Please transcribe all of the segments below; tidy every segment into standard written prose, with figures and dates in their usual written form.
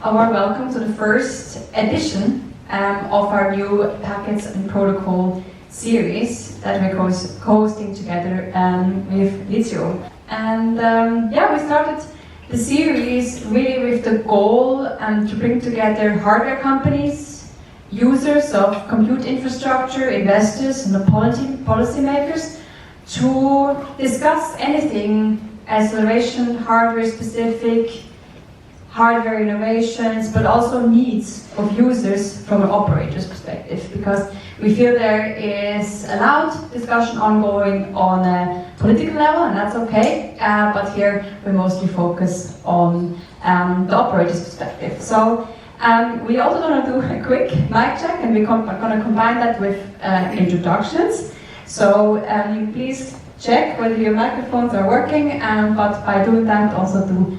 A warm welcome to the first edition of our new Packets and Protocol series that we're co-hosting together with Lyceum. And we started the series really with the goal to bring together hardware companies, users of compute infrastructure, investors, and the policymakers to discuss anything acceleration, hardware specific, hardware innovations, but also needs of users from an operator's perspective, because we feel there is a loud discussion ongoing on a political level, and that's okay, but here we mostly focus on the operator's perspective. So we also going to do a quick mic check, and we're going to combine that with introductions. So you please check whether your microphones are working, but by doing that also do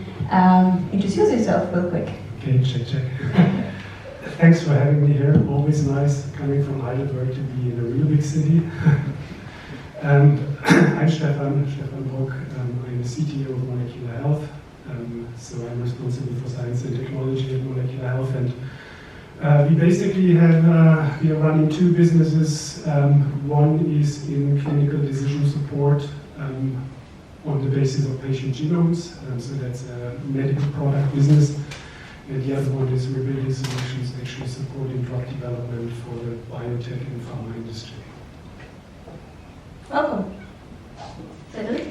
introduce yourself real quick. Okay, check. Thanks for having me here. Always nice coming from Heidelberg to be in a real big city. I'm Stefan Bruck. I'm the CTO of Molecular Health. So I'm responsible for science and technology at Molecular Health. And we basically we are running two businesses. One is in clinical decision support on the basis of patient genomes. So that's a medical product business. And the other one is we're building solutions actually supporting drug development for the biotech and pharma industry. Welcome. Cedric.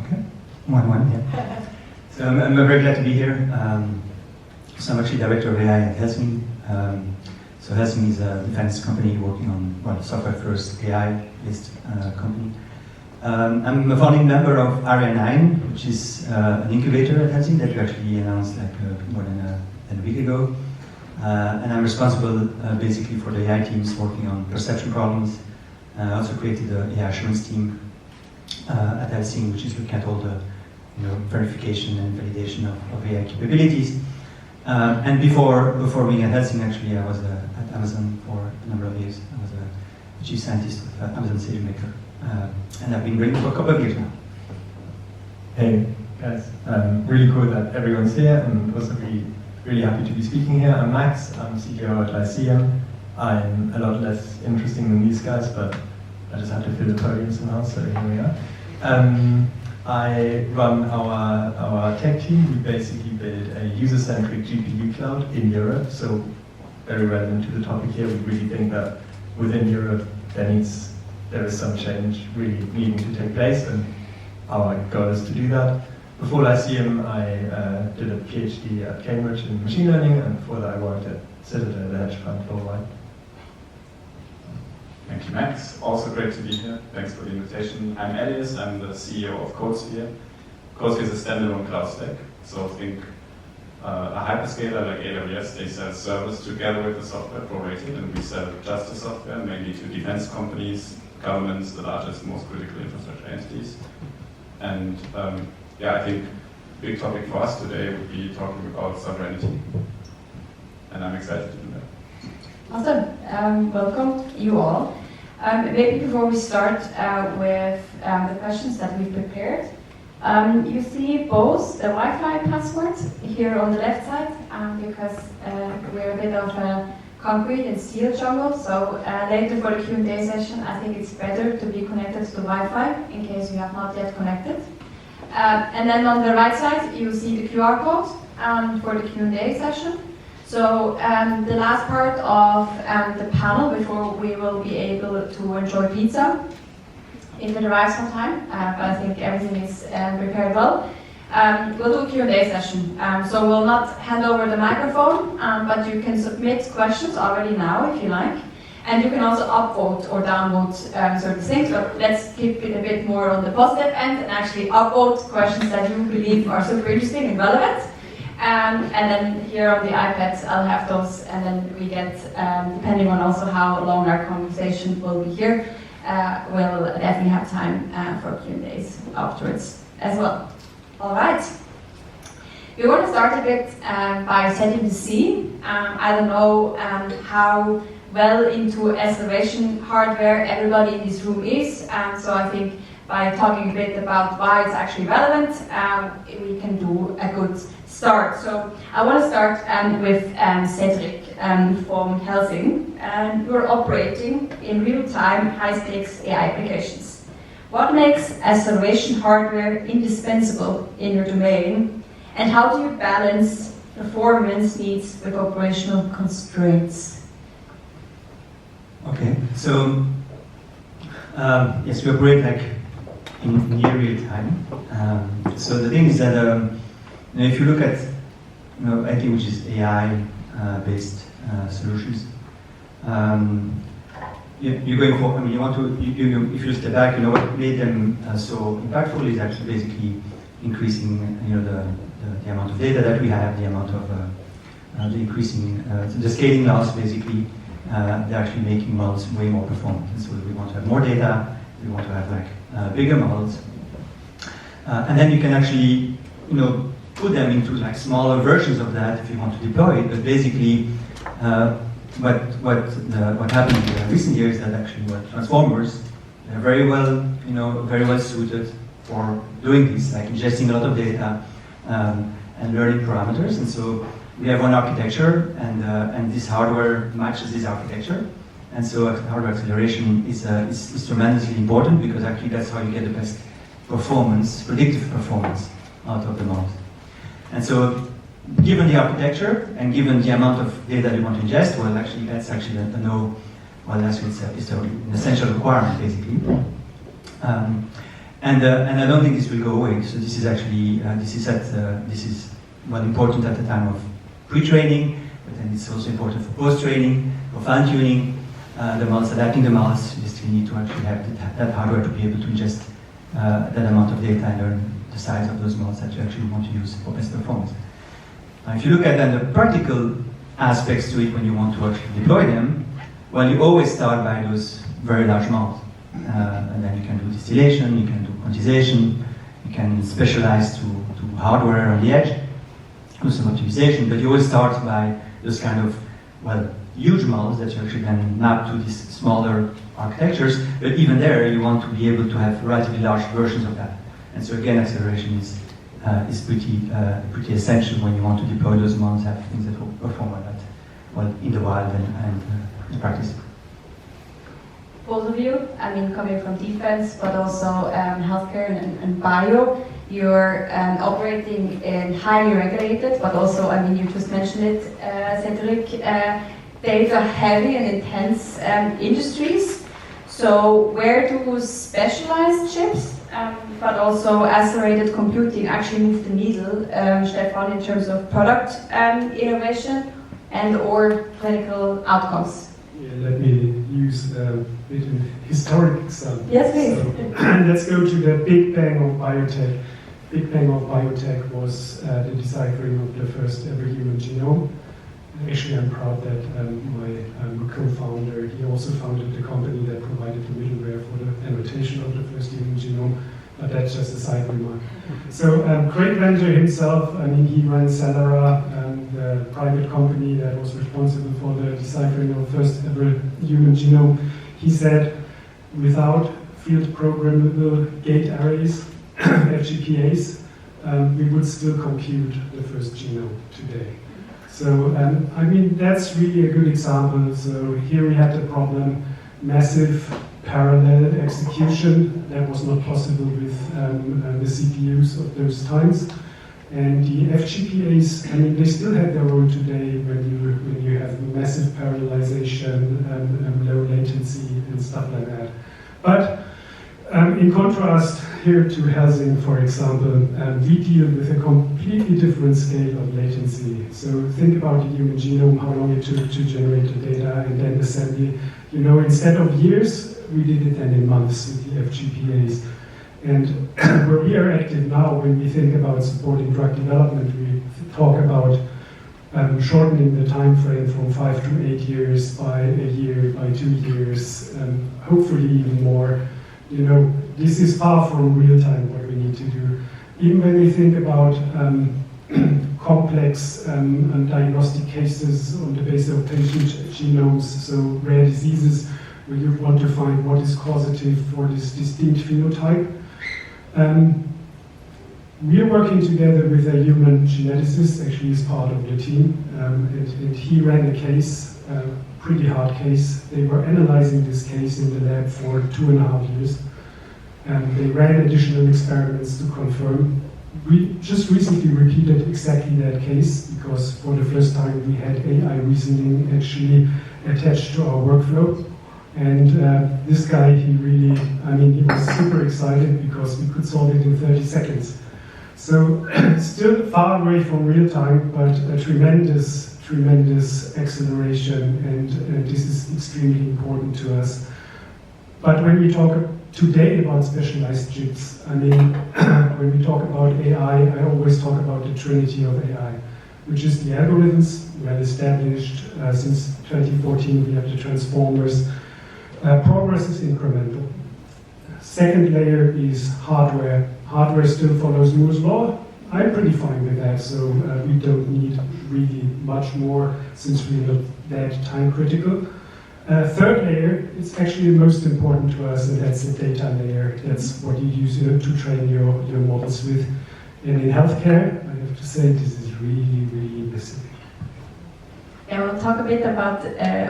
Okay. One, yeah. So I'm very glad to be here. So I'm actually director of AI at Helsinki. So Helsinki is a defense company working on software-first AI-based company. I'm a founding member of Area 9, which is an incubator at Helsinki that we actually announced like more than a week ago. And I'm responsible basically for the AI teams working on perception problems. I also created the AI assurance team at Helsinki, which is looking at all the verification and validation of AI capabilities. And before being at Helsinki, actually, I was at Amazon for a number of years. I was a chief scientist of Amazon SageMaker. And I've been running for a couple of years now. Hey guys, really cool that everyone's here, and also really happy to be speaking here. I'm Max, I'm CTO at Lyceum. I'm a lot less interesting than these guys, but I just had to fill the podium somehow, so here we are. I run our tech team. We basically build a user-centric GPU cloud in Europe, so very relevant to the topic here. We really think that within Europe there is some change really needing to take place, and our goal is to do that. Before Lyceum, I did a PhD at Cambridge in machine learning, and before that I worked at Citadel, the hedge fund, for a while. Thank you, Max. Also great to be here. Thanks for the invitation. I'm Elias. I'm the CEO of CodeSphere. CodeSphere is a standalone cloud stack. So think a hyperscaler like AWS, they sell servers together with the software prorated, and we sell just the software, mainly to defense companies, governments, the largest, most critical infrastructure entities. And I think a big topic for us today would be talking about sovereignty. And I'm excited to do that. Awesome. Welcome, you all. Maybe before we start with the questions that we've prepared, you see both the Wi-Fi passwords here on the left side, because we're a bit of a concrete and steel jungle, so later for the Q&A session, I think it's better to be connected to Wi-Fi in case you have not yet connected. And then on the right side, you see the QR code for the Q&A session. So the last part of the panel before we will be able to enjoy pizza, if it arrives on time, but I think everything is prepared well. We'll do a Q&A session. So we'll not hand over the microphone, but you can submit questions already now if you like. And you can also upvote or downvote certain things, but let's keep it a bit more on the positive end and actually upvote questions that you believe are super interesting and relevant. And then here on the iPads, I'll have those, and then we get, depending on also how long our conversation will be here, we'll definitely have time for Q&As afterwards as well. All right. We want to start a bit by setting the scene. I don't know how well into acceleration hardware everybody in this room is, so I think by talking a bit about why it's actually relevant, we can do a good start. So I want to start with Cedric from Helsing. You're operating in real-time, high-stakes AI applications. What makes acceleration hardware indispensable in your domain, and how do you balance performance needs with operational constraints? Okay, so yes, we operate like in near real time. So the thing is that if you look at anything which is AI based solutions, you're going for. I mean, you want to. If you step back, what made them so impactful is actually basically increasing, the amount of data that we have, the amount of the increasing the scaling loss basically. They're actually making models way more performant. And so we want to have more data, we want to have bigger models. And then you can actually, put them into smaller versions of that if you want to deploy it. But basically, what happened in recent years is that actually transformers, they're very well suited for doing this, like ingesting a lot of data and learning parameters. And so we have one architecture, and this hardware matches this architecture. And so hardware acceleration is tremendously important, because actually that's how you get the best performance, predictive performance out of the models. And so given the architecture and given the amount of data you want to ingest, well, actually that's actually an essential requirement basically. And I don't think this will go away. So this is actually this is important at the time of pre-training, but then it's also important for post-training, for fine-tuning the models, adapting the models. You still need to actually have that hardware to be able to ingest that amount of data and learn the size of those models that you actually want to use for best performance. If you look at then the practical aspects to it when you want to actually deploy them, well, you always start by those very large models. And then you can do distillation, you can do quantization, you can specialize to hardware on the edge, do some optimization, but you always start by those kind of, huge models that you actually then map to these smaller architectures, but even there you want to be able to have relatively large versions of that. And so again, acceleration is pretty essential when you want to deploy those models, have things that will perform like that, in the wild and in practice. Both of you, coming from defense, but also healthcare and bio, you're operating in highly regulated, but also, you just mentioned it, Cedric, data-heavy and intense industries. So where do specialized chips, but also accelerated computing actually move the needle, Stefan, in terms of product innovation and or clinical outcomes? Yeah, let me use a bit of historic example. Yes, please. So, let's go to the Big Bang of Biotech. Big Bang of Biotech was the deciphering of the first ever human genome. Actually, I'm proud that my co-founder, he also founded the company that provided the middleware for the annotation of the first human genome, but that's just a side remark. So, Craig Venter himself, he ran Celera, the private company that was responsible for the deciphering of the first ever human genome. He said, without field programmable gate arrays, FGPAs, we would still compute the first genome today. So, that's really a good example. So here we had the problem, massive parallel execution that was not possible with the CPUs of those times. And the FGPAs, they still have their role today when you have massive parallelization, low latency and stuff like that. But in contrast here to Helsing, for example, we deal with a completely different scale of latency. So think about the human genome, how long it took to generate the data and then assembly. Instead of years, we did it then in months with the FGPAs. And where we are active now, when we think about supporting drug development, we talk about shortening the time frame from 5 to 8 years by a year, by 2 years, hopefully even more. This is far from real time what we need to do. Even when we think about complex diagnostic cases on the basis of patient genomes, so rare diseases, where you want to find what is causative for this distinct phenotype. we're working together with a human geneticist, actually he's part of the team, and he ran a case, pretty hard case. They were analyzing this case in the lab for 2.5 years. They ran additional experiments to confirm. We just recently repeated exactly that case because for the first time we had AI reasoning actually attached to our workflow. And this guy, he was super excited because we could solve it in 30 seconds. So still far away from real time, but a tremendous acceleration, and this is extremely important to us. But when we talk today about specialized chips, when we talk about AI, I always talk about the trinity of AI, which is the algorithms, well established. Since 2014, we have the transformers. Progress is incremental. Second layer is hardware. Hardware still follows Moore's law. I'm pretty fine with that, so we don't need really much more since we're not that time critical. Third layer, it's actually the most important to us, and that's the data layer. That's what you use to train your models with. And in healthcare, I have to say, this is really missing. Yeah, we'll talk a bit about,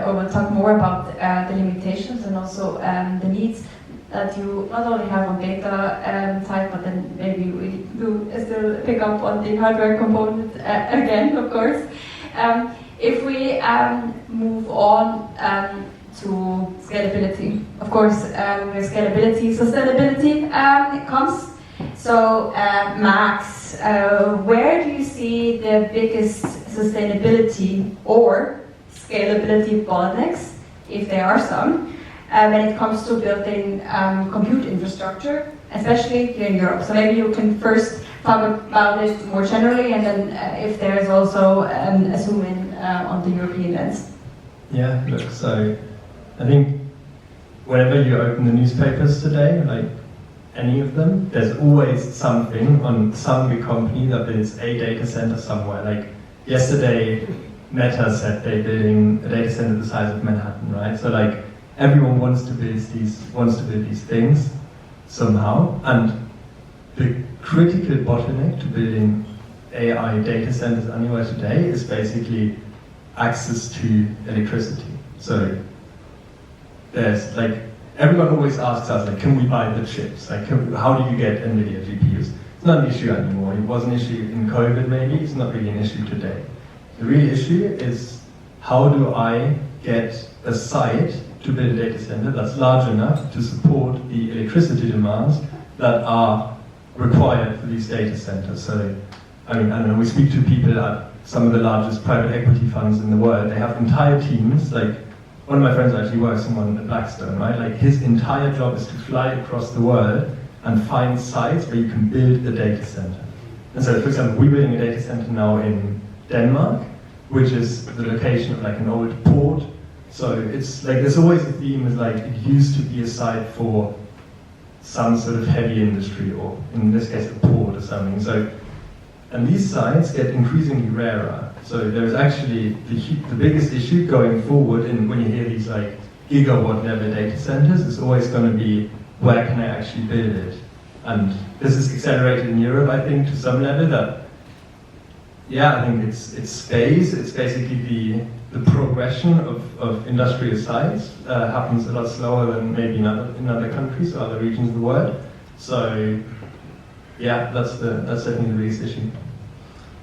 or we'll talk more about the limitations and also the needs that you not only have on data type, but then maybe we do still pick up on the hardware component again, of course. If we move on to scalability, of course, with scalability, sustainability comes. So, Max, where do you see the biggest sustainability or scalability bottlenecks, if there are some, when it comes to building compute infrastructure, especially here in Europe? So maybe you can first talk about it more generally, and then if there's also a zoom in on the European lens. Yeah, look, so I think whenever you open the newspapers today, like any of them, there's always something on some big company that builds a data center somewhere. Like yesterday, Meta said they're building a data center the size of Manhattan, right? So like everyone wants to build these things somehow, and the critical bottleneck to building AI data centers anywhere today is basically access to electricity. So there's like, everyone always asks us, like, can we buy the chips? Like, how do you get NVIDIA GPUs? It's not an issue anymore. It was an issue in COVID maybe, it's not really an issue today. The real issue is, how do I get a site to build a data center that's large enough to support the electricity demands that are required for these data centers? So, I don't know, we speak to people at some of the largest private equity funds in the world. They have entire teams, like, one of my friends actually works in one at Blackstone, right? Like, his entire job is to fly across the world and find sites where you can build a data center. And so, for example, we're building a data center now in Denmark, which is the location of like an old port. So it's like, there's always a theme is like, it used to be a site for some sort of heavy industry, or in this case, a port or something. So, and these sites get increasingly rarer. So there's actually the biggest issue going forward, and when you hear these like gigawatt level data centers, it's always going to be, where can I actually build it? And this is accelerated in Europe, I think, to some level. That, yeah, I think it's space. It's basically the progression of industrial sites happens a lot slower than maybe in other countries or other regions of the world. So yeah, that's definitely the biggest issue.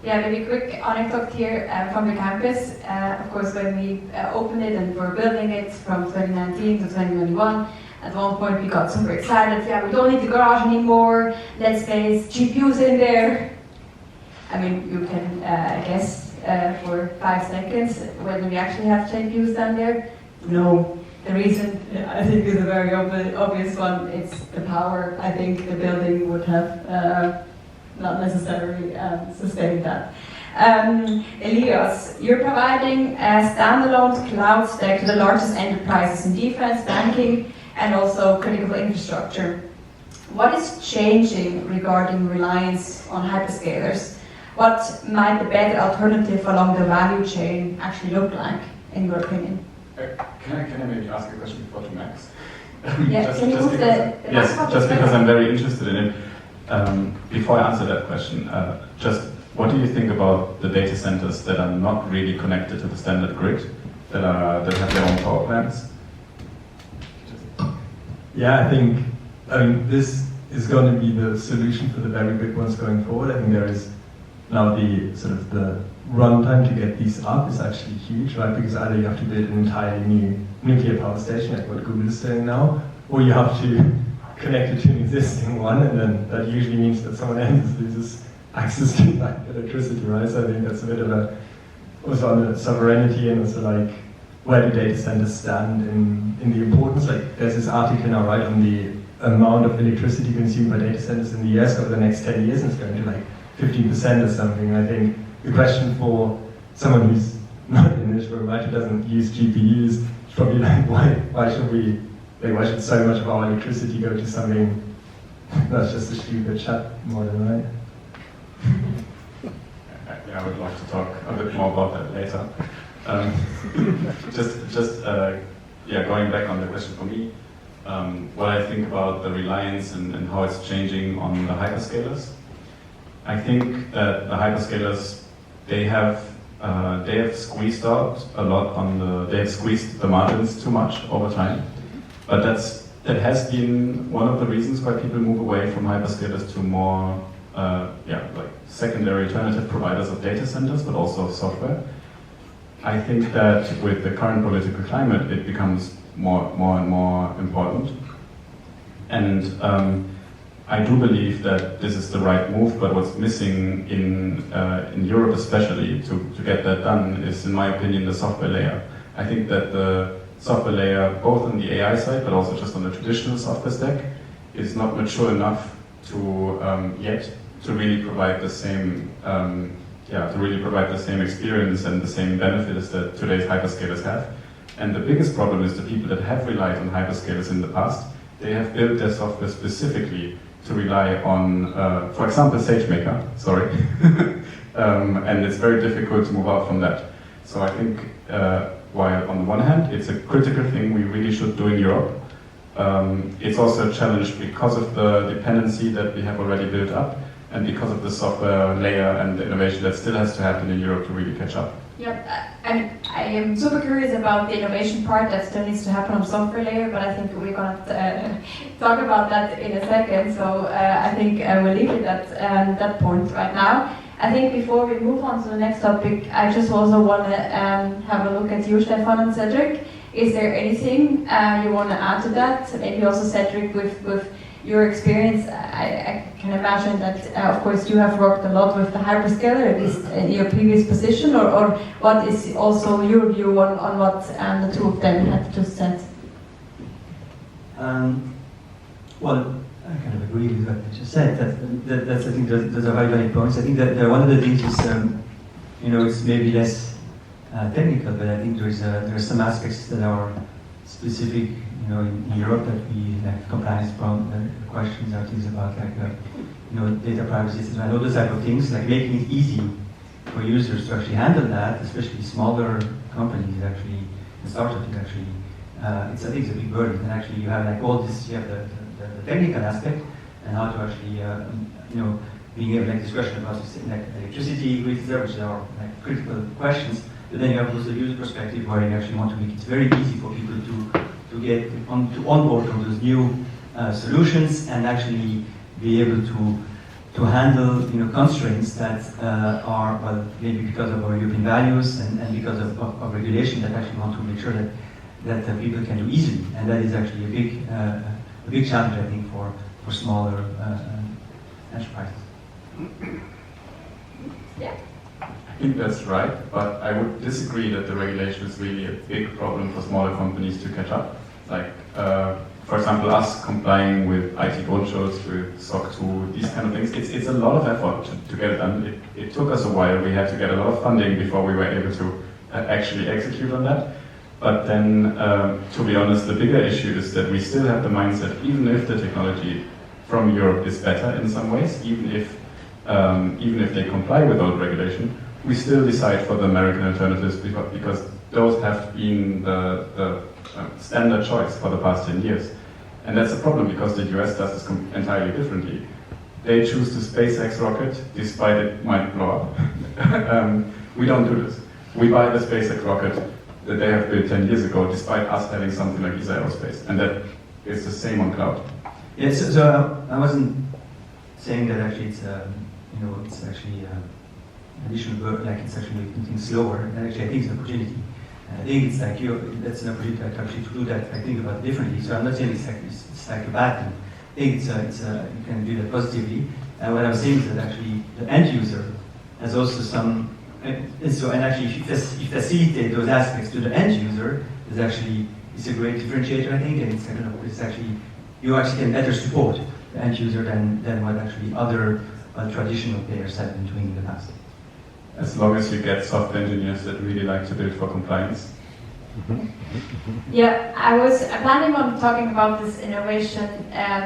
Yeah, maybe a quick anecdote here from the campus. Of course, when we opened it and were building it from 2019 to 2021, at one point we got super excited. Yeah, we don't need the garage anymore. Let's place GPUs in there. I mean, you can guess for 5 seconds whether we actually have GPUs down there. No. The reason, I think, is a very obvious one. It's the power. I think the building would have not necessarily sustained that. Elias, you're providing a standalone cloud stack to the largest enterprises in defense, banking, and also critical infrastructure. What is changing regarding reliance on hyperscalers? What might the better alternative along the value chain actually look like, in your opinion? Can I maybe ask a question before to Max? Yeah, can you move the yes, just because I'm very interested in it. Before I answer that question, just what do you think about the data centers that are not really connected to the standard grid, that have their own power plants? Yeah, I mean, this is going to be the solution for the very big ones going forward. I think there is now the sort of the runtime to get these up is actually huge, right? Because either you have to build an entirely new nuclear power station, like what Google is doing now, or you have to connect it to an existing one, and then that usually means that someone else loses access to that electricity, right? So I think that's a bit of a, also on the sovereignty and also like, where do data centers stand in the importance? Like, there's this article now, right, on the amount of electricity consumed by data centers in the US over the next 10 years, and it's going to like 15% or something. I think the question for someone who's not in this room, right, who doesn't use GPUs, is probably like, why should so much of our electricity go to something that's just a stupid chat model, right? Yeah, I would like to talk a bit more about that later. Going back on the question for me, what I think about the reliance and how it's changing on the hyperscalers. I think that the hyperscalers, they have squeezed out a lot they have squeezed the margins too much over time. But that has been one of the reasons why people move away from hyperscalers to more like secondary alternative providers of data centers, but also of software. I think that with the current political climate, it becomes more and more important. And I do believe that this is the right move, but what's missing in Europe especially to get that done is, in my opinion, the software layer. I think that the software layer, both on the AI side, but also just on the traditional software stack, is not mature enough to yet to really provide the same experience and the same benefits that today's hyperscalers have. And the biggest problem is the people that have relied on hyperscalers in the past, they have built their software specifically to rely on, for example, SageMaker, sorry. And it's very difficult to move out from that. So I think while on the one hand, it's a critical thing we really should do in Europe, it's also a challenge because of the dependency that we have already built up, and because of the software layer and the innovation that still has to happen in Europe to really catch up. Yep, I am super curious about the innovation part that still needs to happen on software layer, but I think we're going to talk about that in a second, so I think we'll leave it at that point right now. I think before we move on to the next topic, I just also want to have a look at you, Stefan and Cedric. Is there anything you want to add to that? Maybe also Cedric with your experience. I can imagine that, of course, you have worked a lot with the hyperscaler, at least in your previous position, or what is also your view on what the two of them have just said? Well, I kind of agree with what you just said. That's I think those are very valid points. I think that one of the things is, it's maybe less technical, but I think there are some aspects that are specific, in Europe that we have compliance questions or things about data privacy and all those type of things, like making it easy for users to actually handle that, especially smaller companies actually, and startups actually. I think it's a big burden, and actually you have like all this, you have the technical aspect and how to actually, being able to this question about electricity, which are like critical questions. But then you have also the user perspective where you actually want to make it very easy for people to get to onboard on those new solutions and actually be able to handle constraints that are, well, maybe because of our European values and because of regulation that actually want to make sure that people can do easily, and that is actually a big challenge, I think, for smaller enterprises. Yeah. I think that's right, but I would disagree that the regulation is really a big problem for smaller companies to catch up. Like, for example, us complying with IT Grundschutz, with SOC 2, these kind of things, it's a lot of effort to get it done. It took us a while. We had to get a lot of funding before we were able to actually execute on that. But then, to be honest, the bigger issue is that we still have the mindset, even if the technology from Europe is better in some ways, even if they comply with old regulation, we still decide for the American alternatives because those have been the standard choice for the past 10 years. And that's a problem because the US does this entirely differently. they choose the SpaceX rocket despite it might blow up. We don't do this. We buy the SpaceX rocket that they have built 10 years ago, despite us having something like ESA Aerospace, and that is the same on cloud. Yeah, so I wasn't saying that actually it's it's actually additional work, like it's actually making things slower. And actually, I think it's an opportunity. I think it's like that's an opportunity actually to do that. I think about it differently. So I'm not saying it's like a bad thing. I think you can do that positively. And what I'm saying is that actually the end user has also some. And actually, if you facilitate those aspects to the end user, it's a great differentiator, I think, and it's actually you actually can better support the end user than what actually other traditional players have been doing in the past. As long as you get software engineers that really like to build for compliance. Yeah, I was planning on talking about this innovation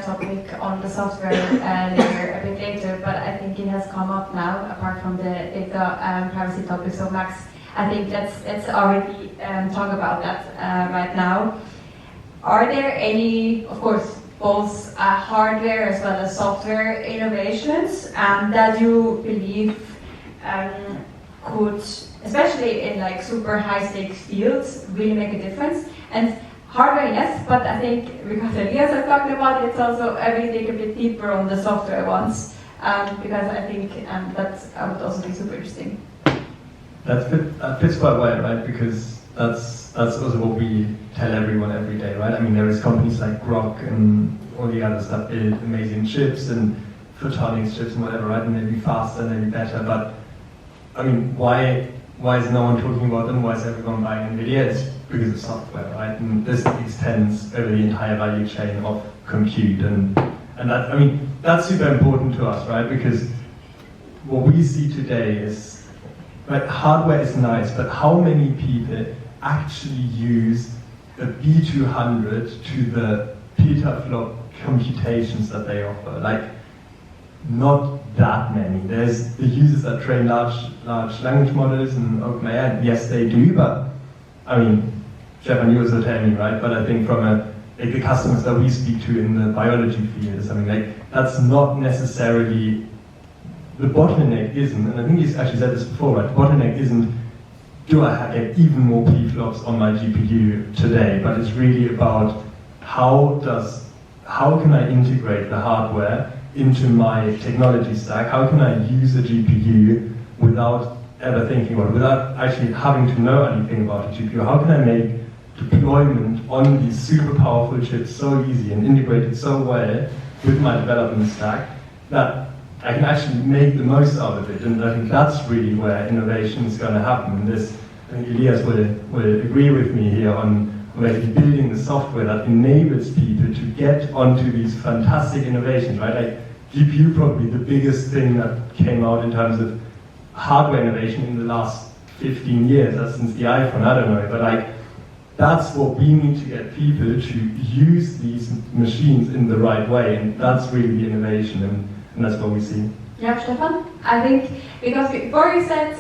topic on the software layer a bit later, but I think it has come up now, apart from the data privacy topic. So Max, I think let's already talk about that right now. Are there any, of course, both hardware as well as software innovations that you believe could, especially in like super high stakes fields, really make a difference? And hardware, yes, but I think because Elias are talking about it, it's also everything a bit deeper on the software ones, because I think that would also be super interesting. That fits quite well, right? Because that's also what we tell everyone every day, right? I mean, there is companies like Grok and all the others that build amazing chips and photonics chips and whatever, right? And maybe faster, maybe better, but I mean, why is no one talking about them? Why is everyone buying NVIDIA? It's because of software, right? And this extends over the entire value chain of compute, and that, I mean, that's super important to us, right? Because what we see today is, right, hardware is nice, but how many people actually use a B200 to the petaflop computations that they offer? Like, not that many. There's the users that train large language models and OpenAI, yes they do, but I mean, Stefan, you also tell me, right? But I think from the customers that we speak to in the biology field, I mean, like, that's not necessarily, the bottleneck isn't, and I think he's actually said this before, right? The bottleneck isn't, do I get even more pflops on my GPU today? But it's really about how can I integrate the hardware into my technology stack? How can I use a GPU without ever thinking about it, without actually having to know anything about a GPU? How can I make deployment on these super powerful chips so easy and integrate it so well with my development stack that I can actually make the most out of it? And I think that's really where innovation is going to happen. And this, I think Elias will agree with me here on basically building the software that enables people to get onto these fantastic innovations, right? Like GPU, probably the biggest thing that came out in terms of hardware innovation in the last 15 years, that's since the iPhone, I don't know, but like, that's what we need to get people to use these machines in the right way, and that's really the innovation, and that's what we see. Yeah, Stefan? I think, because before you said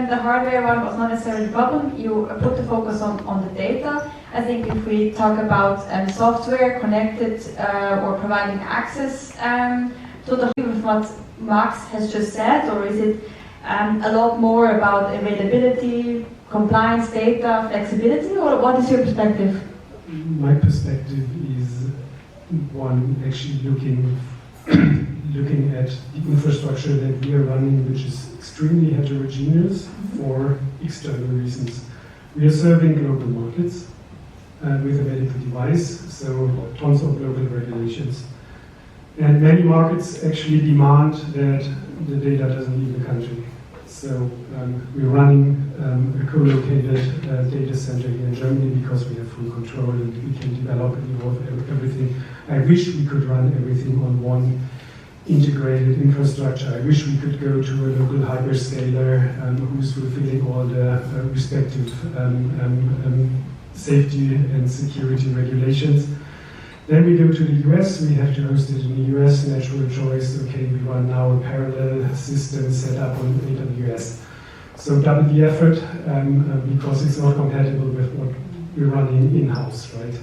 the hardware one was not necessarily the problem, you put the focus on the data. I think if we talk about software connected or providing access to the with what Max has just said, or is it a lot more about availability, compliance, data, flexibility, or what is your perspective? My perspective is one actually looking at the infrastructure that we are running, which is extremely heterogeneous for external reasons. We are serving global markets with a medical device, so tons of local regulations. And many markets actually demand that the data doesn't leave the country. So we're running a co-located data center here in Germany because we have full control and we can develop and evolve everything. I wish we could run everything on one integrated infrastructure. I wish we could go to a local hyperscaler who's fulfilling all the respective safety and security regulations. Then we go to the US, we have to host it in the US, natural choice, okay, we run now a parallel system set up on AWS. So double the effort because it's not compatible with what we're running in-house, right?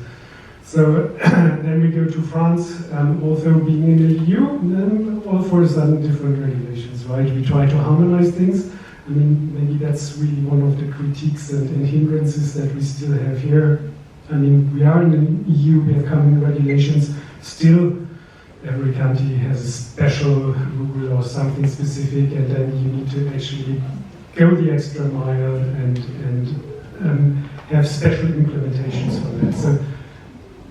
So then we go to France, although being in the EU, then all for a sudden different regulations, right? We try to harmonize things. I mean, maybe that's really one of the critiques and hindrances that we still have here. I mean, we are in the EU, we have common regulations. Still, every country has a special rule or something specific, and then you need to actually go the extra mile and have special implementations for that. So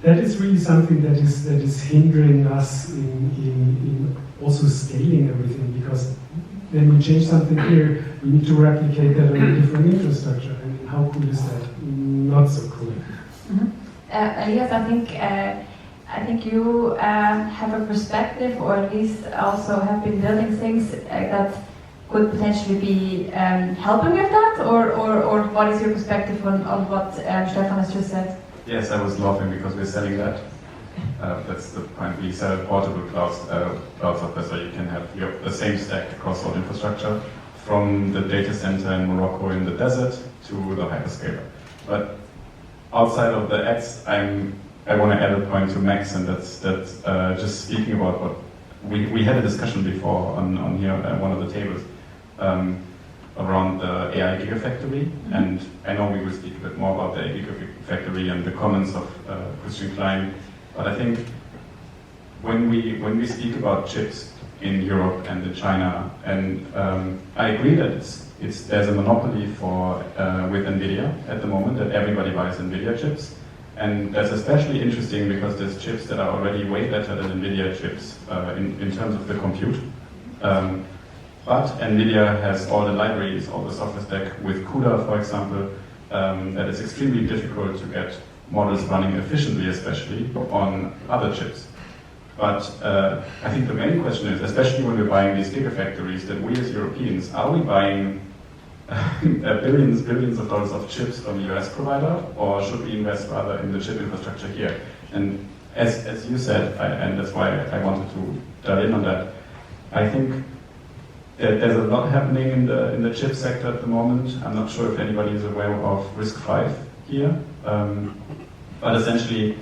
that is really something that is hindering us in also scaling everything, because when we change something here, we need to replicate that on a different infrastructure. I mean, how cool is that? Not so cool. Mm-hmm. Elias, I think you have a perspective, or at least also have been building things that could potentially be helping with that, or what is your perspective on what Stefan has just said? Yes, I was laughing because we're selling that. That's the point. We sell portable cloud software, so you can have the same stack across all infrastructure, from the data center in Morocco in the desert to the hyperscaler. But outside of the ads, I want to add a point to Max, and that's just speaking about what we had a discussion before on here at one of the tables around the AI Gigafactory, and I know we will speak a bit more about the AI Gigafactory and the comments of Christian Klein, but I think when we speak about chips in Europe and in China, and I agree that there's a monopoly with NVIDIA at the moment, that everybody buys NVIDIA chips. And that's especially interesting because there's chips that are already way better than NVIDIA chips in terms of the compute. But NVIDIA has all the libraries, all the software stack with CUDA, for example, that is extremely difficult to get models running efficiently, especially on other chips. But I think the main question is, especially when we're buying these gigafactories, that we as Europeans, are we buying billions of dollars of chips from the US provider, or should we invest rather in the chip infrastructure here? And as you said, and that's why I wanted to dive in on that, I think that there's a lot happening in the chip sector at the moment. I'm not sure if anybody is aware of RISC-V here, but essentially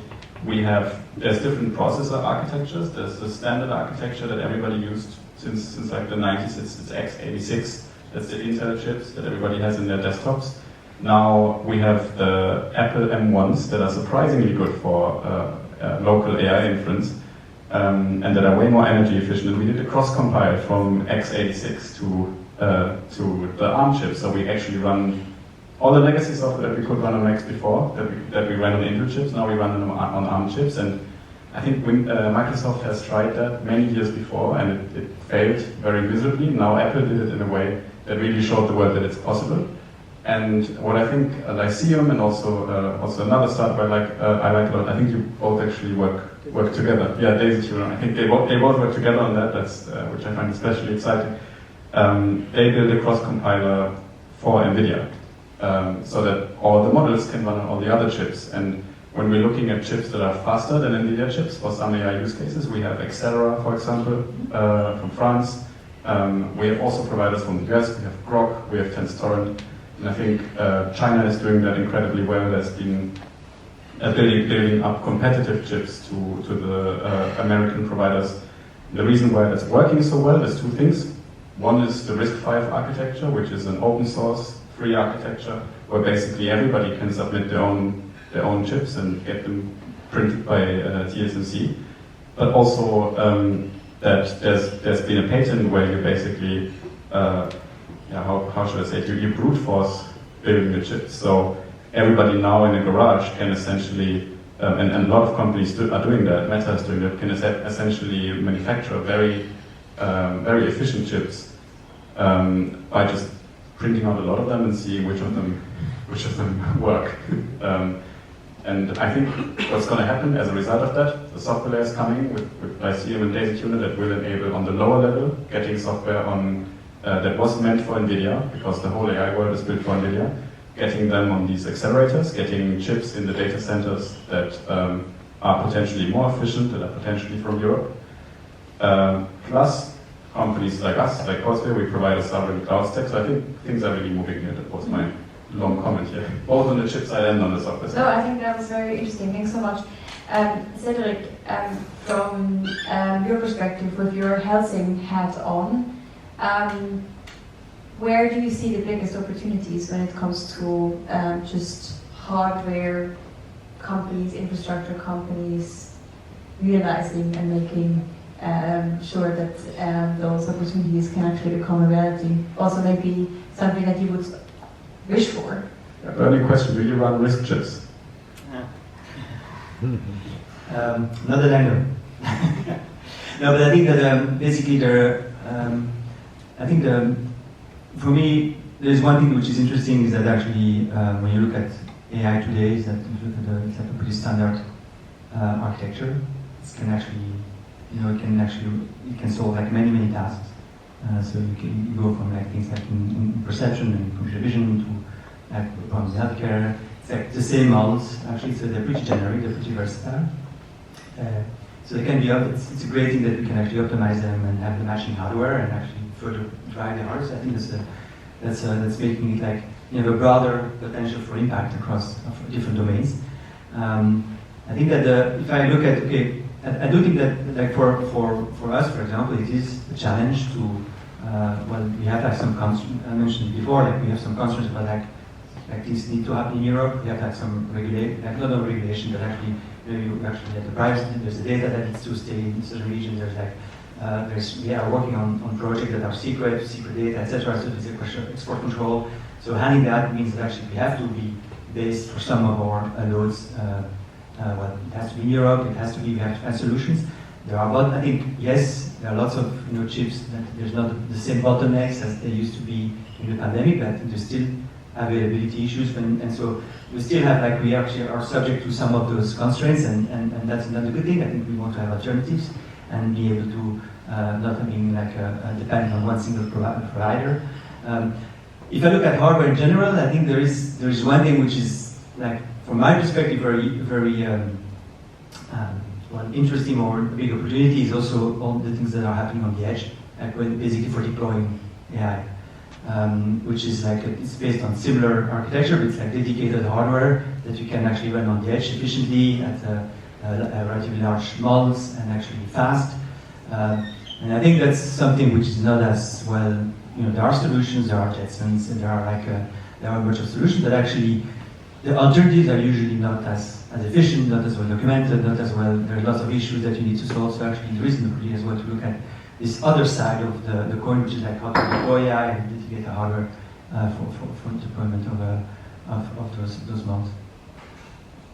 there's different processor architectures. There's the standard architecture that everybody used since like the 90s. It's x86. That's the Intel chips that everybody has in their desktops. Now we have the Apple M1s that are surprisingly good for local AI inference, and that are way more energy efficient. And we did a cross-compile from x86 to the ARM chips, so we actually run all the legacy software that we could run on Macs before, that we ran on Intel chips. Now we run them on ARM chips, and I think Microsoft has tried that many years before, and it failed very miserably. Now Apple did it in a way that really showed the world that it's possible. And what I think Lyceum and also another startup I like a lot. I think you both actually work together. Yeah, Daisy Children. I think they both work together on that. That's which I find especially exciting. They build a cross compiler for NVIDIA, so that all the models can run on all the other chips. And when we're looking at chips that are faster than NVIDIA chips for some AI use cases, we have Accelera, for example, from France. We have also providers from the US. We have Grok, we have TensorTorrent, and I think China is doing that incredibly well. There's been building up competitive chips to the American providers. The reason why that's working so well is two things. One is the RISC-V architecture, which is an open source, free architecture, where basically everybody can submit their own chips and get them printed by TSMC. But also that there's been a patent where you basically, how should I say it, you brute force building the chips. So everybody now in a garage can essentially, and a lot of companies are doing that, Meta is doing that, can essentially manufacture very efficient chips by just printing out a lot of them and seeing which of them work. And I think what's going to happen as a result of that, the software layer is coming with Lyceum and Daisy Tuner that will enable on the lower level getting software on that was meant for NVIDIA, because the whole AI world is built for NVIDIA, getting them on these accelerators, getting chips in the data centers that are potentially more efficient, that are potentially from Europe. Plus companies like us, like Courseware, we provide a sovereign cloud stack, so I think things are really moving here. That was my long comment here, both on the chip side and on the software side. No, I think that was very interesting. Thanks so much. Cedric, from your perspective, with your Helsing hat on, where do you see the biggest opportunities when it comes to just hardware companies, infrastructure companies, realizing and making sure that those opportunities can actually become a reality? Also maybe something that you would wish for. Yeah, burning question, do you run RISC chips? Not that I know. No, but I think that basically for me, there's one thing which is interesting is that actually when you look at AI today, is that you look at it's like a pretty standard architecture. It can actually, it can solve like many tasks. So you go from like things like in perception and computer vision to like problems in healthcare. It's like the same models actually, so they're pretty generic, they're pretty versatile. So they can be it's a great thing that we can actually optimize them and have the matching hardware and actually further drive the hardware. So I think that's making it like you have a broader potential for impact across different domains. I think that if I look at I do think that like for us, for example, it is a challenge to we have like some constraints. I mentioned before, like we have some constraints about like things need to happen in Europe. We have like some not only regulation, but actually you actually have the privacy. There's the data that needs to stay in certain regions. There's like we are working on projects that are secret data, etc. So there's a question of export control. So handling that means that actually we have to be based for some of our loads. It has to be in Europe. It has to be. We have to find solutions. There are, I think, yes, there are lots of chips that there's not the same bottlenecks as there used to be in the pandemic. But there's still availability issues, and so we still have like we actually are subject to some of those constraints, and that's another good thing. I think we want to have alternatives and be able to not being like depending on one single provider. If I look at hardware in general, I think there is one thing which is like from my perspective very interesting or big opportunity is also all the things that are happening on the edge, like when basically for deploying AI. Which is like it's based on similar architecture, but it's like dedicated hardware that you can actually run on the edge efficiently at relatively large models and actually fast. And I think that's something which is not as well. There are solutions, there are Jetsons, and there are a bunch of solutions, but actually the alternatives are usually not as efficient, not as well documented, not as well. There are lots of issues that you need to solve. So actually, there is an opportunity as well to look at this other side of the coin, which is like how to deploy AI and mitigate the hardware for deployment of those models.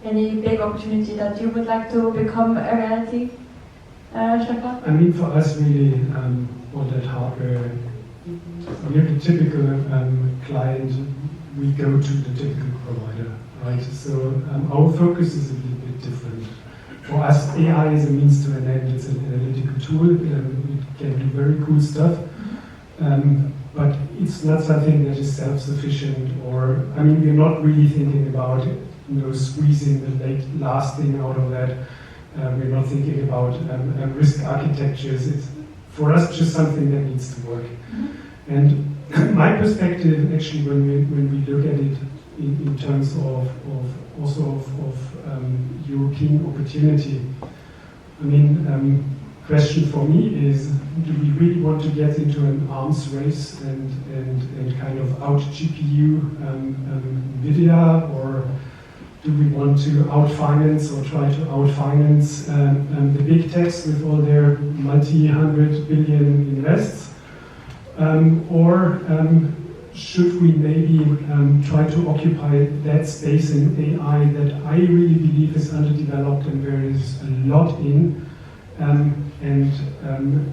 Any big opportunity that you would like to become a reality, Stefan? I mean, for us, really, all that hardware, we're the typical client, we go to the typical provider, right? So our focus is a little bit different. For us, AI is a means to an end. It's an analytical tool. It can do very cool stuff, but it's not something that is self-sufficient. Or we're not really thinking about squeezing the last thing out of that. We're not thinking about risk architectures. It's for us just something that needs to work. And my perspective, actually, when we look at it in terms of European opportunity, question for me is, do we really want to get into an arms race and kind of out GPU NVIDIA, or do we want to outfinance or try to outfinance the big techs with all their multi-hundred billion invests? Or should we maybe try to occupy that space in AI that I really believe is underdeveloped and there is a lot in, and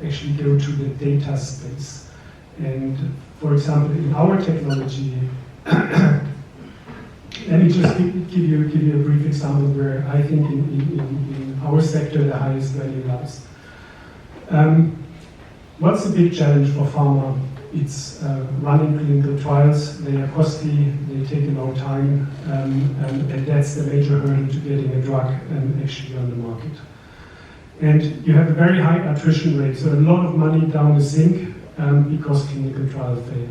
actually go to the data space? And for example, in our technology, let me just give you a brief example where I think in our sector the highest value lies. What's the big challenge for pharma? It's running clinical trials. They are costly, they take a long time, and that's the major hurdle to getting a drug actually on the market. And you have a very high attrition rate, so a lot of money down the sink because clinical trials fail.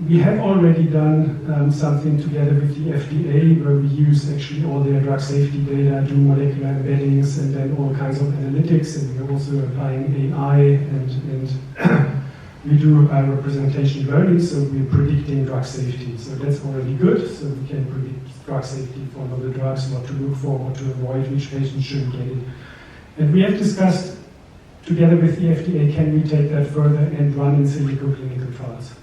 we have already done something together with the FDA where we use actually all their drug safety data, do molecular embeddings, and then all kinds of analytics. And we're also applying AI and we do representation learning, so we're predicting drug safety. So that's already good. So we can predict drug safety for novel drugs, what to look for, what to avoid, which patients shouldn't get it. And we have discussed together with the FDA, can we take that further and run in silico clinical trials?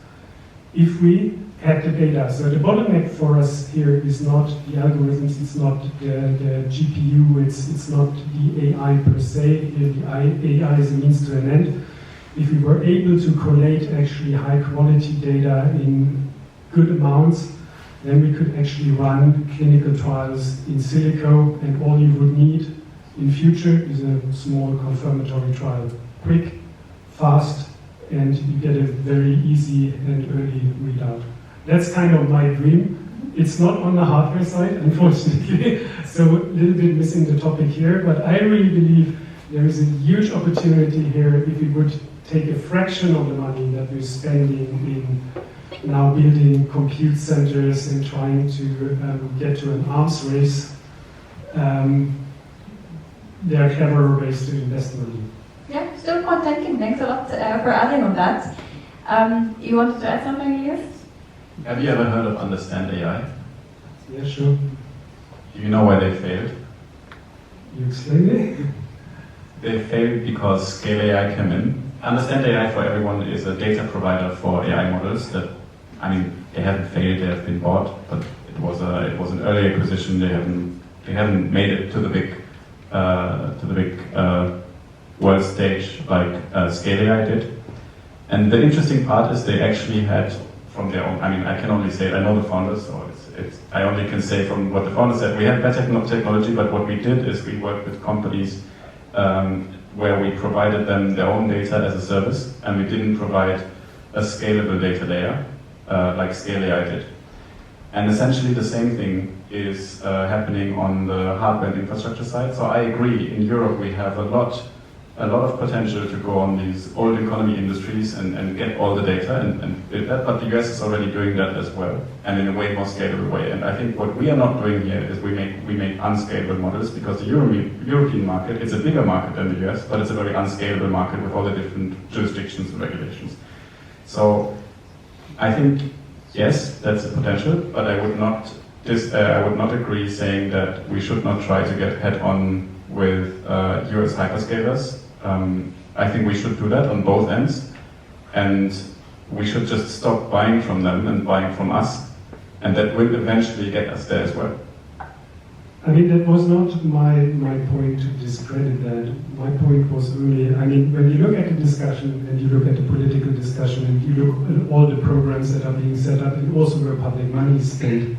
If we had the data. So the bottleneck for us here is not the algorithms, it's not the GPU, it's not the AI per se. The AI is a means to an end. If we were able to collate actually high quality data in good amounts, then we could actually run clinical trials in silico, and all you would need in future is a small confirmatory trial. Quick, fast, and you get a very easy and early readout. That's kind of my dream. It's not on the hardware side, unfortunately, so a little bit missing the topic here, but I really believe there is a huge opportunity here if we would take a fraction of the money that we're spending in now building compute centers and trying to get to an arms race. There are cleverer ways to invest money. Yeah, still quite thinking. Thanks a lot for adding on that. You wanted to add something, Elias? Have you ever heard of Understand AI? Yeah, sure. Do you know why they failed? You explain it? They failed because Scale AI came in. Understand AI, for everyone, is a data provider for AI models that, I mean, they haven't failed, they have been bought, but it was an early acquisition. They haven't made it to the big world stage like Scale AI did. And the interesting part is they actually had from their own, I mean, I can only say, I know the founders, so I only can say from what the founders said, we had better technology, but what we did is we worked with companies where we provided them their own data as a service, and we didn't provide a scalable data layer like Scale AI did. And essentially the same thing is happening on the hardware and infrastructure side. So I agree, in Europe we have a lot of potential to go on these old economy industries and get all the data and build that, but the US is already doing that as well, and in a way more scalable way. And I think what we are not doing here is we make unscalable models, because the European market is a bigger market than the US, but it's a very unscalable market with all the different jurisdictions and regulations. So I think, yes, that's a potential, but I would not agree saying that we should not try to get head on with US hyperscalers. I think we should do that on both ends, and we should just stop buying from them and buying from us, and that will eventually get us there as well. I mean, that was not my point to discredit that. My point was only, I mean, when you look at the discussion and you look at the political discussion and you look at all the programs that are being set up and also where public money is spent,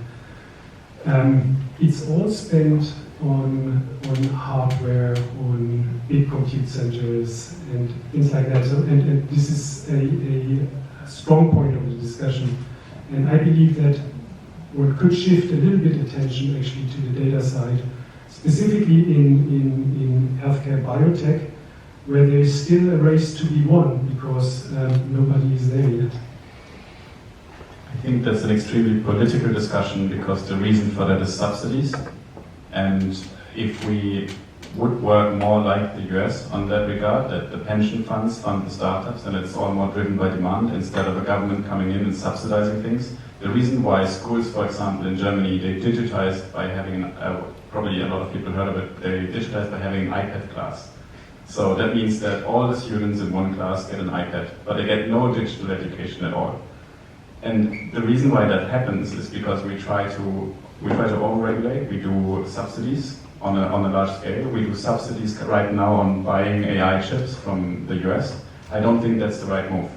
it's all spent on hardware, on big compute centers and things like that. So, and this is a strong point of the discussion. And I believe that what could shift a little bit attention actually to the data side, specifically in healthcare biotech, where there is still a race to be won because nobody is there yet. I think that's an extremely political discussion, because the reason for that is subsidies. And if we would work more like the US on that regard, that the pension funds fund the startups and it's all more driven by demand instead of a government coming in and subsidizing things. The reason why schools, for example, in Germany, they digitized by having, probably a lot of people heard of it, they digitized by having an iPad class. So that means that all the students in one class get an iPad, but they get no digital education at all. And the reason why that happens is because we try to over-regulate. We do subsidies on a large scale. We do subsidies right now on buying AI chips from the US. I don't think that's the right move.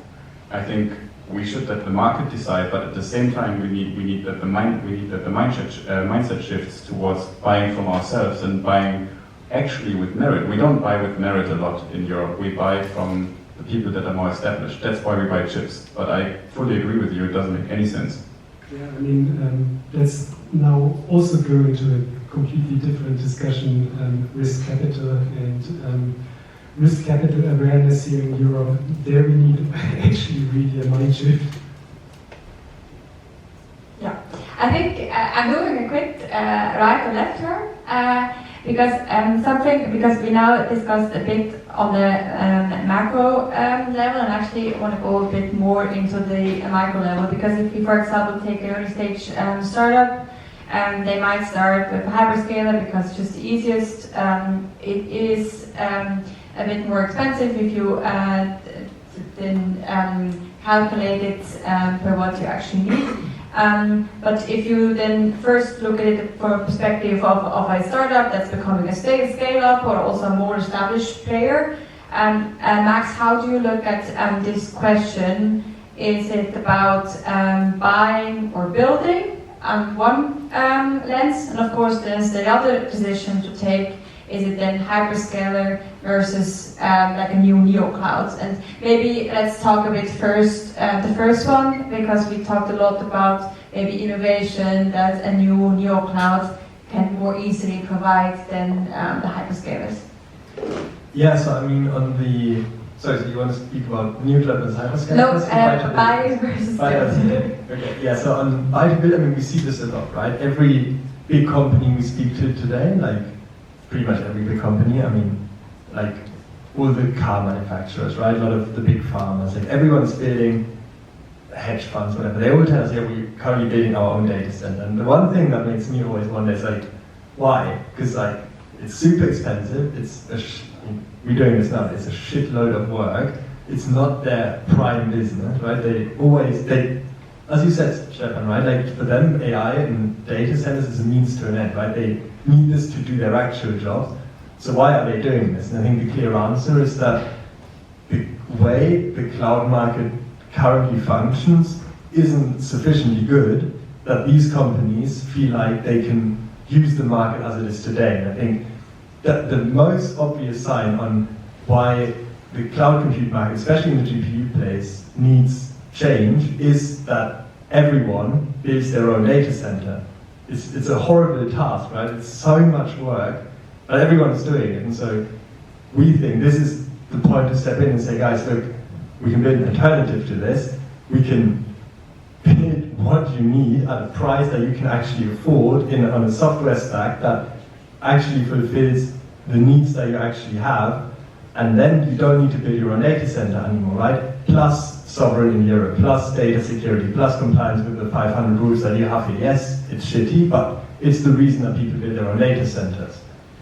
I think we should let the market decide, but at the same time we need that the mindset shifts towards buying from ourselves and buying actually with merit. We don't buy with merit a lot in Europe. We buy from the people that are more established. That's why we buy chips. But I fully agree with you, it doesn't make any sense. Yeah, I mean, that's now also going to a completely different discussion, risk capital and risk capital awareness here in Europe. There we need actually really a mind shift. I think I'm doing a quick right or left turn because we now discussed a bit on the macro level, and actually want to go a bit more into the micro level. Because if you, for example, take an early stage startup, they might start with a hyperscaler because it's just the easiest. It is a bit more expensive if you then calculate it per what you actually need. But if you then first look at it from a perspective of a startup that's becoming a scale-up or also a more established player, Max, how do you look at this question? Is it about buying or building on one lens? And of course, there's the other decision to take. Is it then hyperscaler versus like a new neo-cloud? And maybe let's talk a bit first, the first one, because we talked a lot about maybe innovation that a new neo-cloud can more easily provide than the hyperscalers. Yeah, so I mean, on the... Sorry, so you want to speak about new cloud versus hyperscalers? No, buy versus build. Okay, yeah, so on buy to build, I mean, we see this a lot, right? Every big company we speak to today, like pretty much every big company, I mean, like all the car manufacturers, right? A lot of the big farmers, like everyone's building hedge funds, whatever. They all tell us, yeah, we're currently building our own data center. And the one thing that makes me always wonder is like, why? Because like, it's super expensive. We're doing this now. It's a shitload of work. It's not their prime business, right? They, as you said, Stefan, right? Like for them, AI and data centers is a means to an end, right? They need this to do their actual jobs. So why are they doing this? And I think the clear answer is that the way the cloud market currently functions isn't sufficiently good that these companies feel like they can use the market as it is today. And I think that the most obvious sign on why the cloud compute market, especially in the GPU place, needs change is that everyone builds their own data center. It's a horrible task, right? It's so much work, but everyone's doing it. And so we think this is the point to step in and say, guys, look, we can build an alternative to this. We can build what you need at a price that you can actually afford on a software stack that actually fulfills the needs that you actually have. And then you don't need to build your own data center anymore, right? Plus sovereign in Europe, plus data security, plus compliance with the 500 rules that you have here. Yes, it's shitty, but it's the reason that people build their own data centers.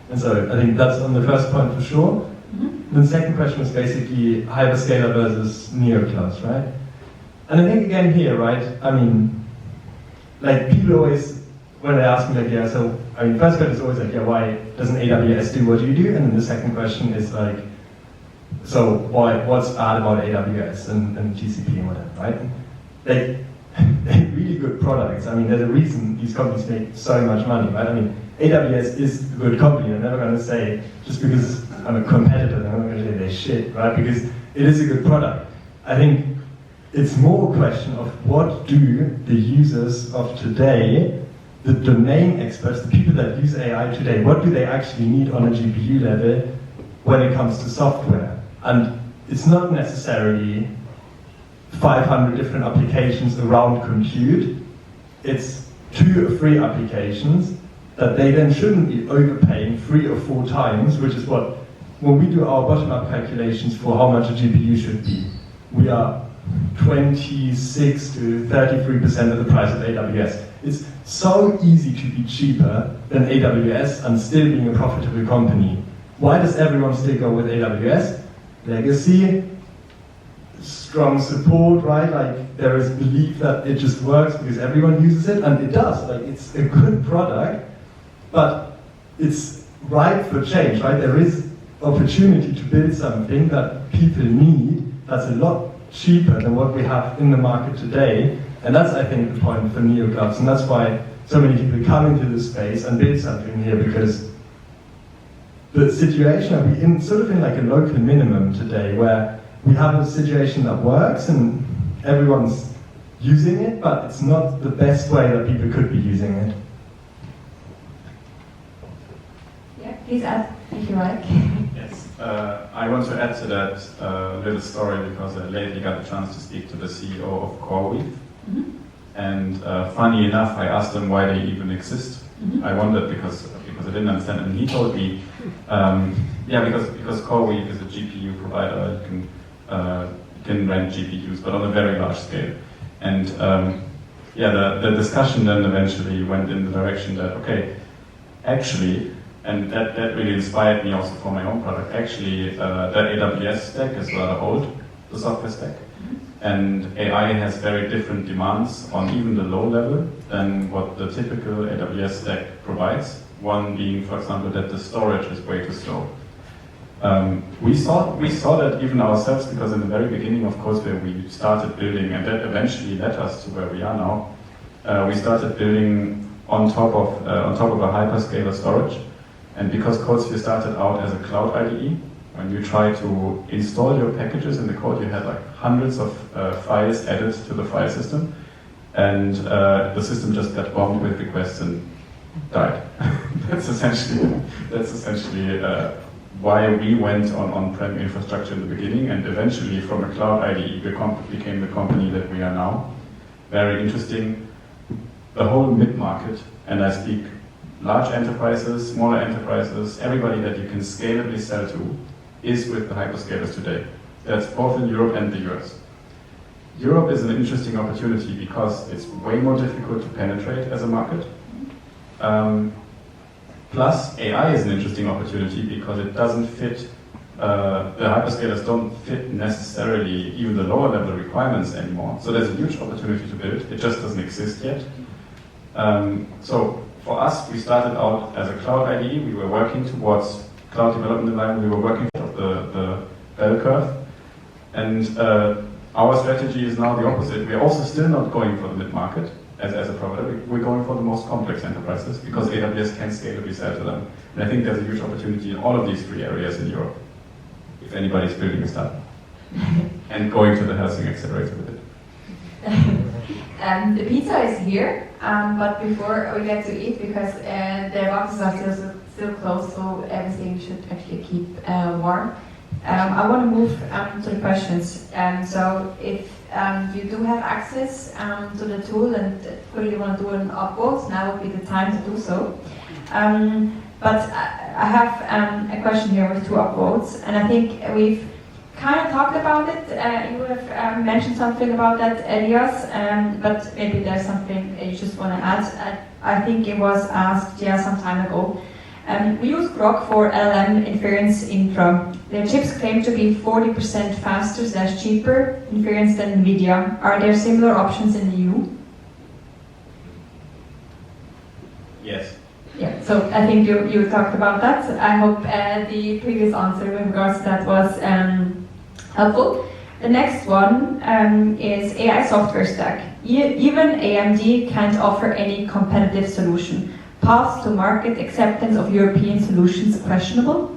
And so I think that's on the first point for sure. The second question was basically hyperscaler versus neoclouds, right? And I think again here, right, I mean, like people always, when they ask me like, yeah, so, I mean, first question is always like, yeah, why doesn't AWS do what you do? And then the second question is like, so what's bad about AWS and GCP and whatever, right? They're really good products. I mean, there's a reason these companies make so much money, right? I mean, AWS is a good company. I'm never going to say, just because I'm a competitor, I'm not going to say they're shit, right? Because it is a good product. I think it's more a question of what do the users of today, the domain experts, the people that use AI today, what do they actually need on a GPU level when it comes to software? And it's not necessarily 500 different applications around compute. It's 2 or 3 applications that they then shouldn't be overpaying 3 or 4 times, which is what, when we do our bottom-up calculations for how much a GPU should be, we are 26 to 33% of the price of AWS. It's so easy to be cheaper than AWS and still being a profitable company. Why does everyone still go with AWS? Legacy, strong support, right? Like there is belief that it just works because everyone uses it, and it does. Like it's a good product, but it's ripe for change, right? There is opportunity to build something that people need that's a lot cheaper than what we have in the market today. And that's, I think, the point for neoclouds. And that's why so many people come into this space and build something here, because the situation that we're in, sort of in like a local minimum today, where we have a situation that works and everyone's using it, but it's not the best way that people could be using it. Yeah, please add if you like. Yes, I want to add to that little story because I lately got a chance to speak to the CEO of CoreWeave. And funny enough, I asked them why they even exist. I wondered because I didn't understand, and he told me, yeah, because CoreWeave is a GPU provider, you can rent GPUs, but on a very large scale. And yeah, the discussion then eventually went in the direction that, okay, actually, and that really inspired me also for my own product, actually, the AWS stack is rather old, the software stack. And AI has very different demands on even the low level than what the typical AWS stack provides. One being, for example, that the storage is way too slow. We saw that even ourselves, because in the very beginning, of course, where we started building, and that eventually led us to where we are now. We started building on top of a hyperscaler storage, and because CodeSphere started out as a cloud IDE, when you try to install your packages in the code, you had like hundreds of files added to the file system, and the system just got bombed with requests and died. That's essentially why we went on-prem infrastructure in the beginning, and eventually from a cloud IDE became the company that we are now. Very interesting. The whole mid-market, and I speak large enterprises, smaller enterprises, everybody that you can scalably sell to, is with the hyperscalers today. That's both in Europe and the US. Europe is an interesting opportunity because it's way more difficult to penetrate as a market. Plus, AI is an interesting opportunity because it doesn't fit, the hyperscalers don't fit necessarily even the lower level requirements anymore. So there's a huge opportunity to build. It just doesn't exist yet. So for us, we started out as a cloud IDE. We were working towards cloud development environment. We were working towards the bell curve. And our strategy is now the opposite. We're also still not going for the mid-market as a provider. We're going for the most complex enterprises because AWS can scalably sell to them. And I think there's a huge opportunity in all of these three areas in Europe, if anybody's building a startup. And going to the Helsinki accelerator with it. The pizza is here, but before we get to eat, because the boxes are still closed, so everything should actually keep warm. I want to move to the questions. So if you do have access to the tool and really want to do an upvote, now would be the time to do so. But I have a question here with 2 upvotes, and I think we've kind of talked about it. You have mentioned something about that, Elias, but maybe there's something you just want to add. I think it was asked some time ago. We use Grok for LLM inference infra. Their chips claim to be 40% faster / cheaper inference than NVIDIA. Are there similar options in the EU? Yes. Yeah, so I think you talked about that. I hope the previous answer with regards to that was helpful. The next one is AI software stack. Even AMD can't offer any competitive solution. Path to market acceptance of European solutions questionable?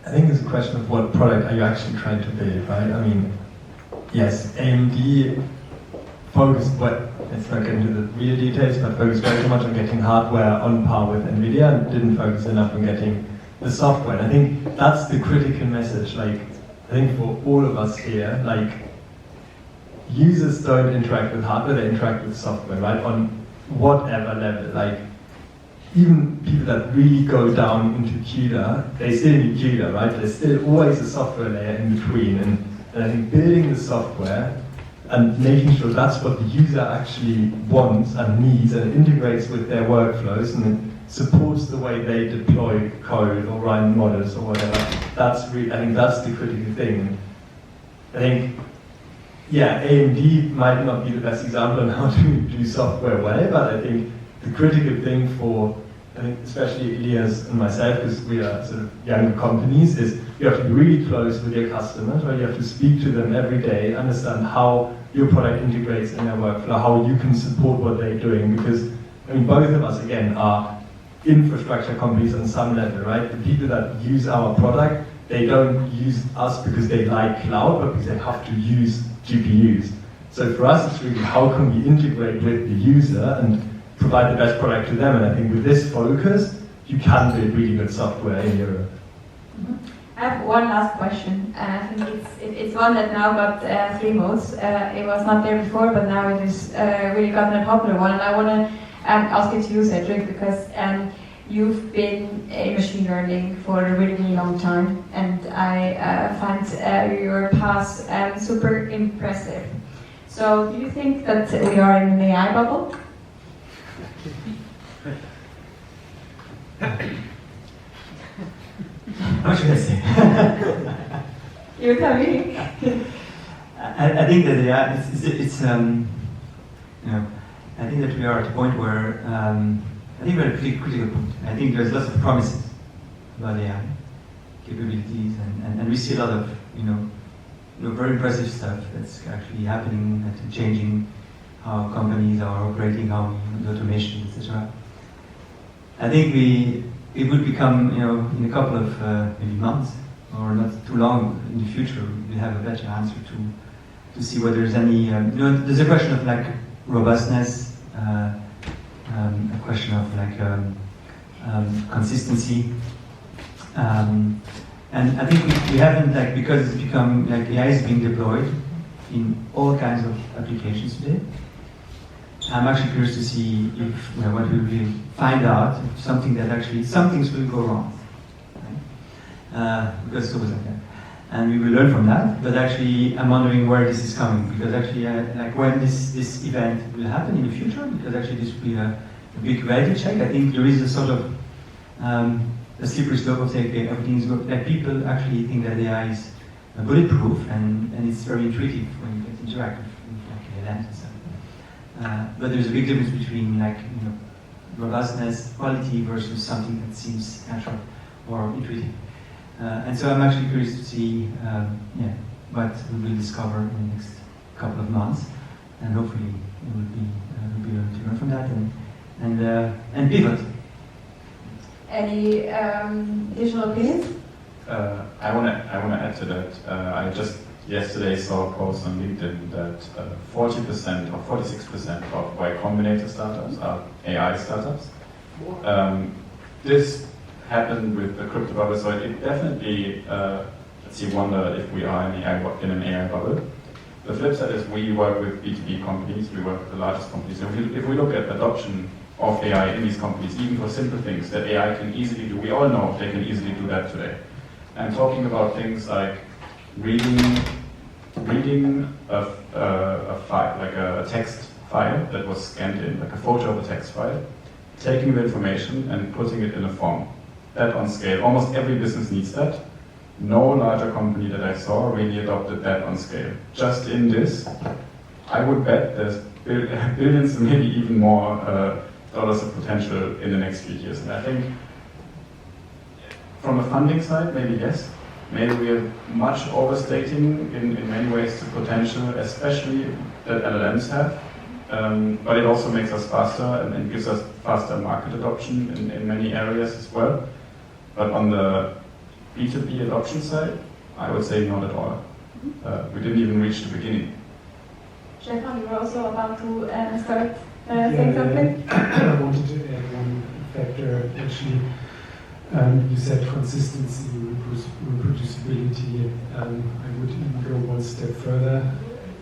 I think it's a question of what product are you actually trying to build, right? I mean, yes, AMD focused, let's not get into the real details, but focused very much on getting hardware on par with NVIDIA and didn't focus enough on getting the software. And I think that's the critical message. Like, I think for all of us here, like, users don't interact with hardware, they interact with software, right? On whatever level. Like, even people that really go down into CUDA, they still need CUDA, right? There's still always a software layer in between. And I think building the software and making sure that's what the user actually wants and needs and integrates with their workflows and it supports the way they deploy code or run models or whatever. I think that's the critical thing. And I think, yeah, AMD might not be the best example on how to do software well, but I think the critical thing for, I think especially Elias and myself, because we are sort of younger companies, is you have to be really close with your customers, right? You have to speak to them every day, understand how your product integrates in their workflow, how you can support what they're doing, because, I mean, both of us, again, are infrastructure companies on some level, right? The people that use our product, they don't use us because they like cloud, but because they have to use GPUs. So for us, it's really how can we integrate with the user and provide the best product to them. And I think with this focus, you can build really good software in Europe. I have one last question. I think it's one that now got 3 votes. It was not there before, but now it is really gotten a popular one. And I want to ask it to you, Cedric, because you've been in machine learning for a really, really long time, and I find your past super impressive. So, do you think that we are in an AI bubble? What should I say? You tell me. I think that it's you know, I think that we are at a point where I think we're at a pretty critical point. I think there's lots of promises about AI capabilities, and we see a lot of very impressive stuff that's actually happening, that's changing how companies are operating, how the automation, etc. I think it would become, in a couple of maybe months, or not too long in the future, we'll have a better answer to see whether there's any, there's a question of like robustness, a question of like consistency, and I think we haven't, like, because it's become, like, AI is being deployed in all kinds of applications today. I'm actually curious to see if, what we will find out, if some things will go wrong, right? Because it's always like that. And we will learn from that, but actually I'm wondering where this is coming, because actually, like when this event will happen in the future, because actually this will be a big reality check. I think there is a sort of a slippery slope of saying, okay, everything is good. Like people actually think that AI is bulletproof, and it's very intuitive when you get interactive with like LLMs and stuff. But there's a big difference between like robustness, quality versus something that seems natural or intuitive. And so I'm actually curious to see what we will discover in the next couple of months, and hopefully we'll be able to learn from that and pivot. Any additional opinions? I want to add to that. I just yesterday saw a post on LinkedIn that 40% or 46% of Y Combinator startups are AI startups. This happened with the crypto bubble, so it definitely wonder if we are in an AI bubble. The flip side is we work with B2B companies, we work with the largest companies. If we look at adoption of AI in these companies, even for simple things that AI can easily do, we all know they can easily do that today. I'm talking about things like reading a file, like a text file that was scanned in, like a photo of a text file, taking the information and putting it in a form. That on scale. Almost every business needs that. No larger company that I saw really adopted that on scale. Just in this, I would bet there's billions, maybe even more dollars of potential in the next few years. And I think from a funding side, maybe yes. Maybe we are much overstating in many ways the potential, especially that LLMs have. But it also makes us faster and gives us faster market adoption in many areas as well. But on the B2B adoption side, I would say not at all. We didn't even reach the beginning. Stefan, you were also about to start saying something? I wanted to add one factor, actually. You said consistency, reproducibility. I would even go one step further.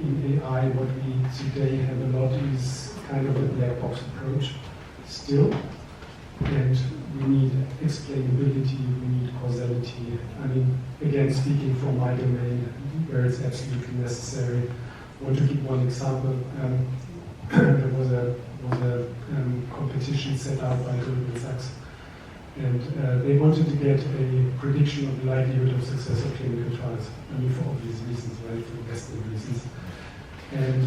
In AI, what we today have a lot is kind of a black box approach still. And we need explainability, we need causality. I mean, again, speaking from my domain, where it's absolutely necessary. I want to give one example. There was a competition set out by Goldman Sachs. And they wanted to get a prediction of the likelihood of success of clinical trials. I mean, for obvious reasons, right? For investment reasons. And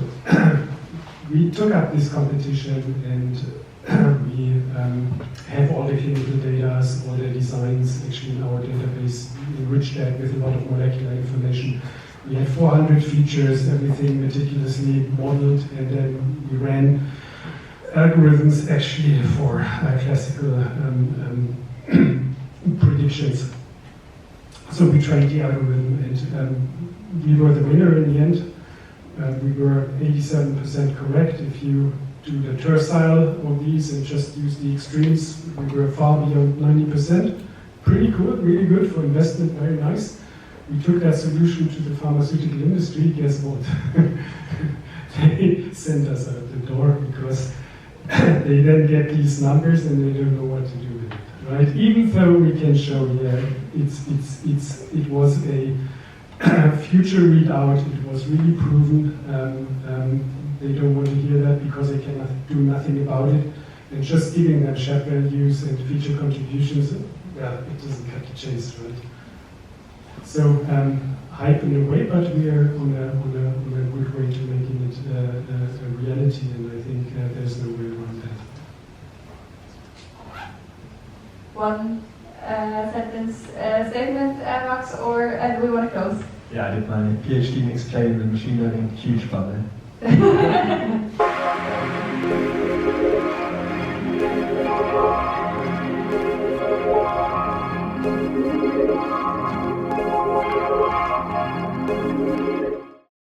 we took up this competition, and we have all the clinical data, all the designs actually in our database, enriched that with a lot of molecular information. We had 400 features, everything meticulously modeled, and then we ran algorithms actually for classical predictions. So we trained the algorithm, and we were the winner in the end. We were 87% correct. If you do the tercile of these and just use the extremes, we were far beyond 90%. pretty cool, really good for investment, very nice. We took that solution to the pharmaceutical industry. Guess what? They sent us out the door because they then get these numbers and they don't know what to do with it, right? Even though we can show, yeah, it was a future readout, it was really proven. They don't want to hear that because they cannot do nothing about it. And just giving them shared values and feature contributions, well, it doesn't cut the chase, right? So hype in a way, but we are on a good way to making it a reality, and I think there's no way around that. One sentence statement, Max, or do we want to close? Yeah, I did my PhD in explainable machine learning, huge fun.